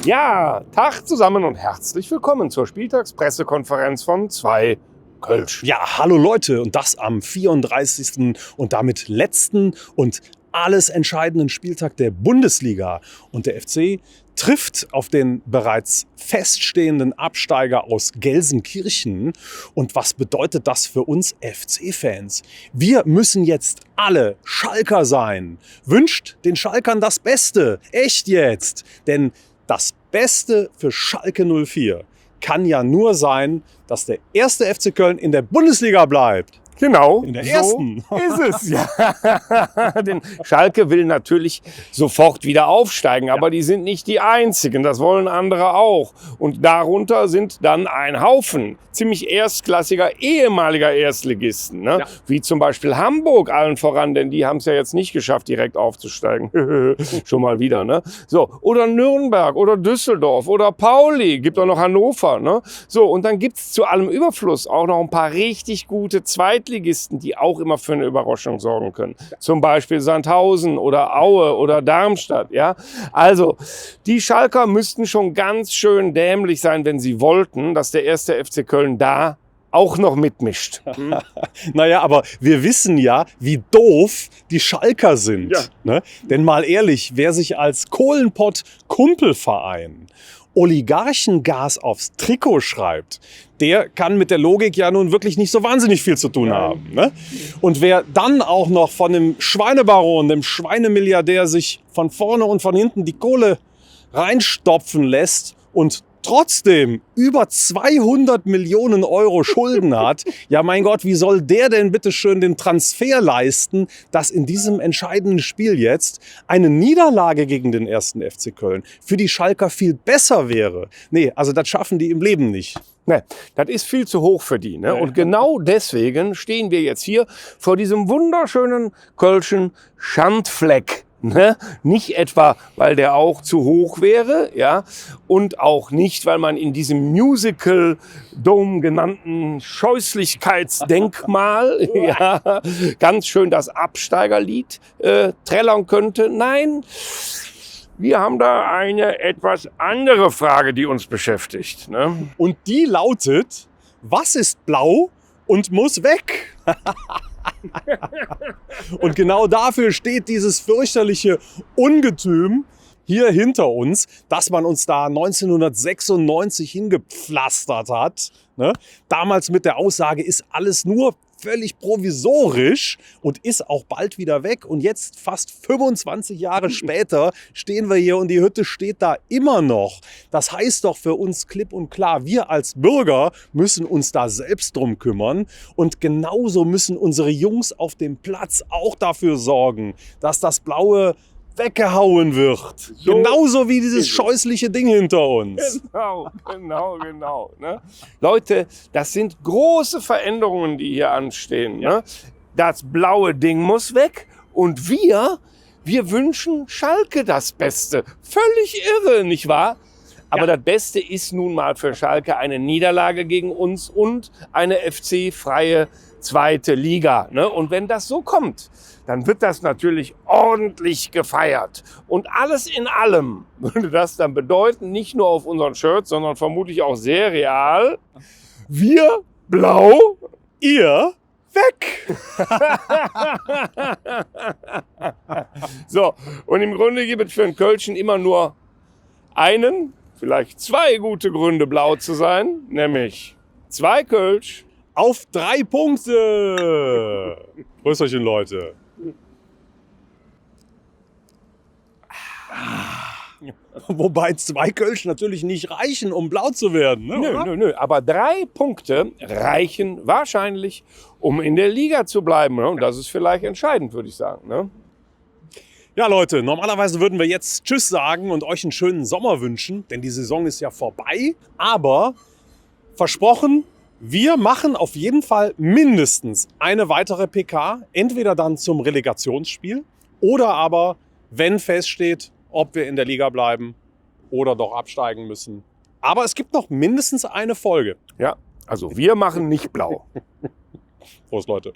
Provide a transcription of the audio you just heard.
Ja, Tag zusammen und herzlich willkommen zur Spieltagspressekonferenz von 2 Kölsch. Ja, hallo Leute, und das am 34. und damit letzten und alles entscheidenden Spieltag der Bundesliga. Und der FC trifft auf den bereits feststehenden Absteiger aus Gelsenkirchen. Und was bedeutet das für uns FC-Fans? Wir müssen jetzt alle Schalker sein. Wünscht den Schalkern das Beste. Echt jetzt. Denn das Beste für Schalke 04 kann ja nur sein, dass der erste FC Köln in der Bundesliga bleibt. Genau, In der ersten. So ist es. Ja. Denn Schalke will natürlich sofort wieder aufsteigen, aber die sind nicht die einzigen, das wollen andere auch. Und darunter sind dann ein Haufen ziemlich erstklassiger, ehemaliger Erstligisten, ne? Ja. Wie zum Beispiel Hamburg allen voran, denn die haben es ja jetzt nicht geschafft, direkt aufzusteigen. Schon mal wieder, ne? So, oder Nürnberg oder Düsseldorf oder Pauli, gibt auch noch Hannover, ne? So, und dann gibt's zu allem Überfluss auch noch ein paar richtig gute Zweitligisten, die auch immer für eine Überraschung sorgen können. Zum Beispiel Sandhausen oder Aue oder Darmstadt, ja? Also, die Schalker müssten schon ganz schön dämlich sein, wenn sie wollten, dass der erste FC Köln da auch noch mitmischt. Naja, aber wir wissen ja, wie doof die Schalker sind. Ja. Ne? Denn mal ehrlich, wer sich als Kohlenpott-Kumpelverein Oligarchengas aufs Trikot schreibt, der kann mit der Logik ja nun wirklich nicht so wahnsinnig viel zu tun haben. Ne? Und wer dann auch noch von dem Schweinebaron, dem Schweinemilliardär, sich von vorne und von hinten die Kohle reinstopfen lässt und trotzdem über 200 Millionen Euro Schulden hat, ja mein Gott, wie soll der denn bitte schön den Transfer leisten, dass in diesem entscheidenden Spiel jetzt eine Niederlage gegen den ersten FC Köln für die Schalker viel besser wäre? Nee, also das schaffen die im Leben nicht. Ne, das ist viel zu hoch für die. Ne? Und genau deswegen stehen wir jetzt hier vor diesem wunderschönen Kölschen Schandfleck. Ne? Nicht etwa, weil der auch zu hoch wäre, ja, und auch nicht, weil man in diesem Musical-Dome genannten Scheußlichkeitsdenkmal ja, ganz schön das Absteigerlied trällern könnte. Nein, wir haben da eine etwas andere Frage, die uns beschäftigt. Ne? Und die lautet, was ist blau und muss weg? Und genau dafür steht dieses fürchterliche Ungetüm hier hinter uns, dass man uns da 1996 hingepflastert hat. Ne? Damals mit der Aussage, ist alles nur völlig provisorisch und ist auch bald wieder weg. Und jetzt, fast 25 Jahre später, stehen wir hier und die Hütte steht da immer noch. Das heißt doch für uns klipp und klar, wir als Bürger müssen uns da selbst drum kümmern. Und genauso müssen unsere Jungs auf dem Platz auch dafür sorgen, dass das Blaue weggehauen wird. So Genauso wie dieses scheußliche Ding hinter uns. Genau. Ne? Leute, das sind große Veränderungen, die hier anstehen. Ne? Das blaue Ding muss weg und wir wünschen Schalke das Beste. Völlig irre, nicht wahr? Aber das Beste ist nun mal für Schalke eine Niederlage gegen uns und eine FC-freie zweite Liga. Ne? Und wenn das so kommt, dann wird das natürlich ordentlich gefeiert. Und alles in allem würde das dann bedeuten, nicht nur auf unseren Shirts, sondern vermutlich auch sehr real, wir blau, Ihr weg! So, und im Grunde gibt es für einen Kölschen immer nur einen, vielleicht 2 gute Gründe, blau zu sein, nämlich 2 Kölsch. Auf 3 Punkte! Grüß euch, Leute. Wobei 2 Kölsch natürlich nicht reichen, um blau zu werden. Ne, oder? Nö. Aber 3 Punkte reichen wahrscheinlich, um in der Liga zu bleiben. Ne? Und das ist vielleicht entscheidend, würde ich sagen. Ne? Ja, Leute, normalerweise würden wir jetzt Tschüss sagen und euch einen schönen Sommer wünschen, denn die Saison ist ja vorbei. Aber versprochen, wir machen auf jeden Fall mindestens eine weitere PK, entweder dann zum Relegationsspiel oder aber, wenn feststeht, ob wir in der Liga bleiben oder doch absteigen müssen. Aber es gibt noch mindestens eine Folge. Ja, also wir machen nicht blau. Prost, Leute.